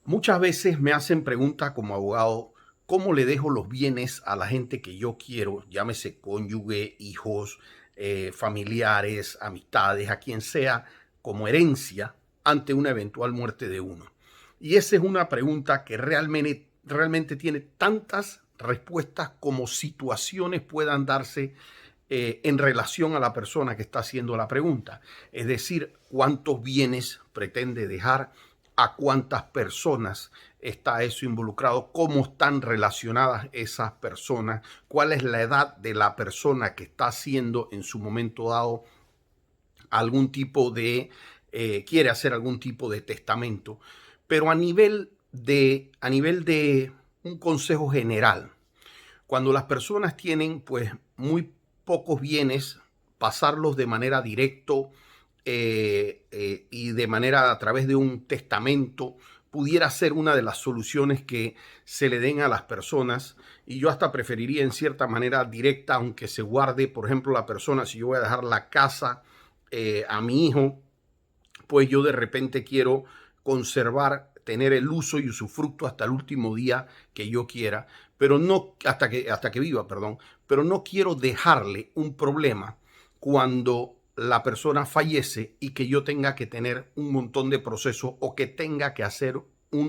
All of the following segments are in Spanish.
Muchas veces me hacen preguntas como abogado, ¿cómo le dejo los bienes a la gente que yo quiero? Llámese cónyuge, hijos, familiares, amistades, a quien sea, como herencia ante una eventual muerte de uno. Y esa es una pregunta que realmente tiene tantas respuestas como situaciones puedan darse en relación a la persona que está haciendo la pregunta. Es decir, cuántos bienes pretende dejar, a cuántas personas está eso involucrado, cómo están relacionadas esas personas, cuál es la edad de la persona que está haciendo en su momento dado algún tipo de, quiere hacer algún tipo de testamento. Pero a nivel de un consejo general, cuando las personas tienen pues muy pocos bienes, pasarlos de manera directo y de manera a través de un testamento pudiera ser una de las soluciones que se le den a las personas. Y yo hasta preferiría en cierta manera directa, aunque se guarde, por ejemplo, la persona, si yo voy a dejar la casa a mi hijo, pues yo de repente quiero conservar, tener el uso y usufructo hasta el último día que yo quiera, pero no hasta que viva, perdón, pero no quiero dejarle un problema cuando la persona fallece y que yo tenga que tener un montón de procesos o que tenga que hacer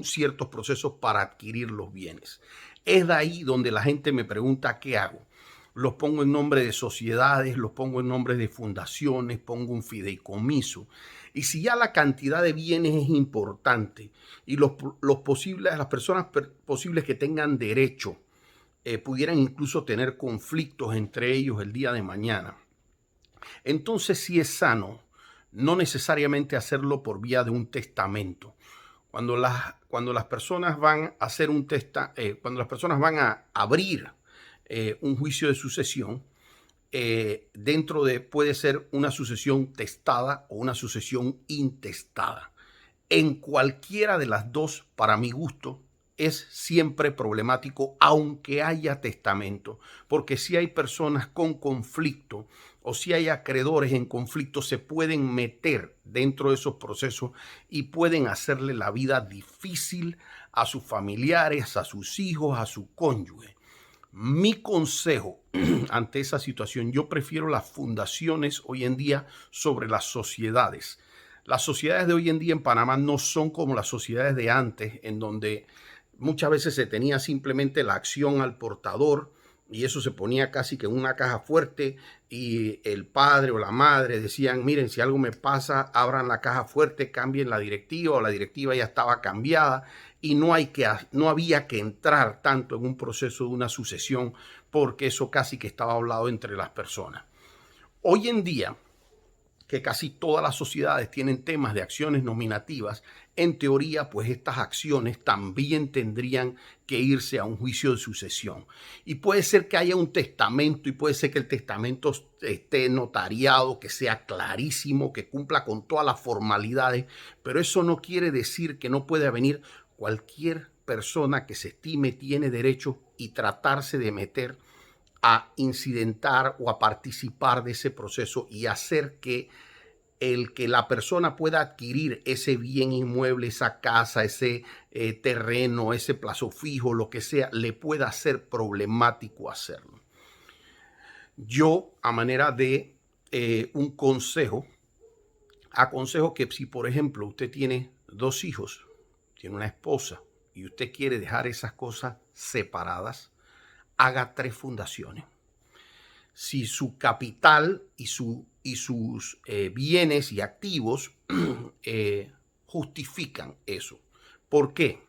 ciertos procesos para adquirir los bienes. Es de ahí donde la gente me pregunta qué hago. Los pongo en nombre de sociedades, los pongo en nombre de fundaciones, pongo un fideicomiso. Y si ya la cantidad de bienes es importante y las personas posibles que tengan derecho pudieran incluso tener conflictos entre ellos el día de mañana, entonces sí es sano no necesariamente hacerlo por vía de un testamento. Cuando las personas van a hacer cuando las personas van a abrir un juicio de sucesión, puede ser una sucesión testada o una sucesión intestada. En cualquiera de las dos, para mi gusto, es siempre problemático, aunque haya testamento, porque si hay personas con conflicto o si hay acreedores en conflicto, se pueden meter dentro de esos procesos y pueden hacerle la vida difícil a sus familiares, a sus hijos, a su cónyuge. Mi consejo ante esa situación, yo prefiero las fundaciones hoy en día sobre las sociedades. Las sociedades de hoy en día en Panamá no son como las sociedades de antes, en donde muchas veces se tenía simplemente la acción al portador y eso se ponía casi que en una caja fuerte y el padre o la madre decían, miren, si algo me pasa, abran la caja fuerte, cambien la directiva o la directiva ya estaba cambiada y no había que entrar tanto en un proceso de una sucesión porque eso casi que estaba hablado entre las personas. Hoy en día, que casi todas las sociedades tienen temas de acciones nominativas, en teoría, pues estas acciones también tendrían que irse a un juicio de sucesión. Y puede ser que haya un testamento y puede ser que el testamento esté notariado, que sea clarísimo, que cumpla con todas las formalidades, pero eso no quiere decir que no pueda venir cualquier persona que se estime tiene derecho y tratarse de meter a incidentar o a participar de ese proceso y hacer que la persona pueda adquirir ese bien inmueble, esa casa, ese terreno, ese plazo fijo, lo que sea, le pueda ser problemático hacerlo. Yo, a manera de un consejo, aconsejo que si, por ejemplo, usted tiene 2 hijos, tiene una esposa y usted quiere dejar esas cosas separadas, haga 3 fundaciones. Si su capital y sus bienes y activos justifican eso. ¿Por qué?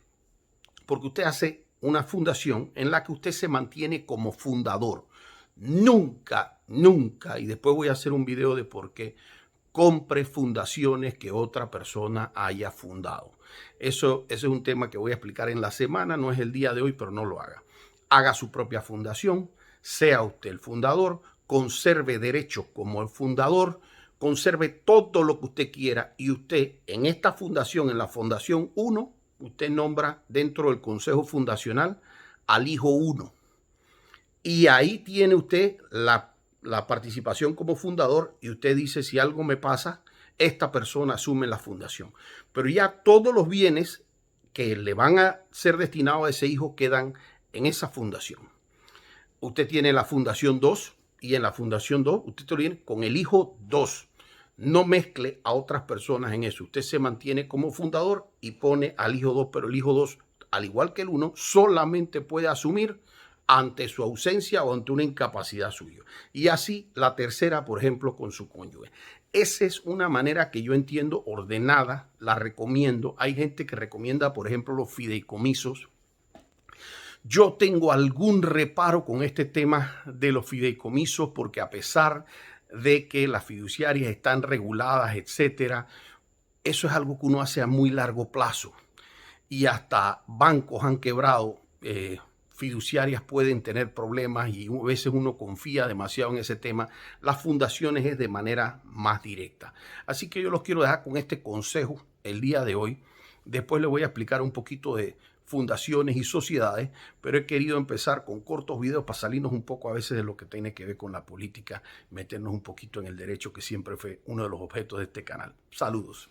Porque usted hace una fundación en la que usted se mantiene como fundador. Nunca, nunca, y después voy a hacer un video de por qué, compre fundaciones que otra persona haya fundado. Eso es un tema que voy a explicar en la semana, no es el día de hoy, pero no lo haga. Haga su propia fundación, sea usted el fundador, conserve derechos como el fundador, conserve todo lo que usted quiera y usted en esta fundación, en la Fundación 1, usted nombra dentro del Consejo Fundacional al hijo 1. Y ahí tiene usted la participación como fundador y usted dice, si algo me pasa, esta persona asume la fundación. Pero ya todos los bienes que le van a ser destinados a ese hijo quedan en esa fundación. Usted tiene la fundación 2 y en la fundación 2 usted te lo tiene con el hijo 2. No mezcle a otras personas en eso. Usted se mantiene como fundador y pone al hijo 2, pero el hijo 2, al igual que el 1, solamente puede asumir ante su ausencia o ante una incapacidad suya. Y así la tercera, por ejemplo, con su cónyuge. Esa es una manera que yo entiendo ordenada, la recomiendo. Hay gente que recomienda, por ejemplo, los fideicomisos. Yo tengo algún reparo con este tema de los fideicomisos porque a pesar de que las fiduciarias están reguladas, etcétera, eso es algo que uno hace a muy largo plazo y hasta bancos han quebrado. Fiduciarias pueden tener problemas y a veces uno confía demasiado en ese tema. Las fundaciones es de manera más directa. Así que yo los quiero dejar con este consejo el día de hoy. Después les voy a explicar un poquito de fundaciones y sociedades, pero he querido empezar con cortos videos para salirnos un poco a veces de lo que tiene que ver con la política, meternos un poquito en el derecho, que siempre fue uno de los objetos de este canal. Saludos.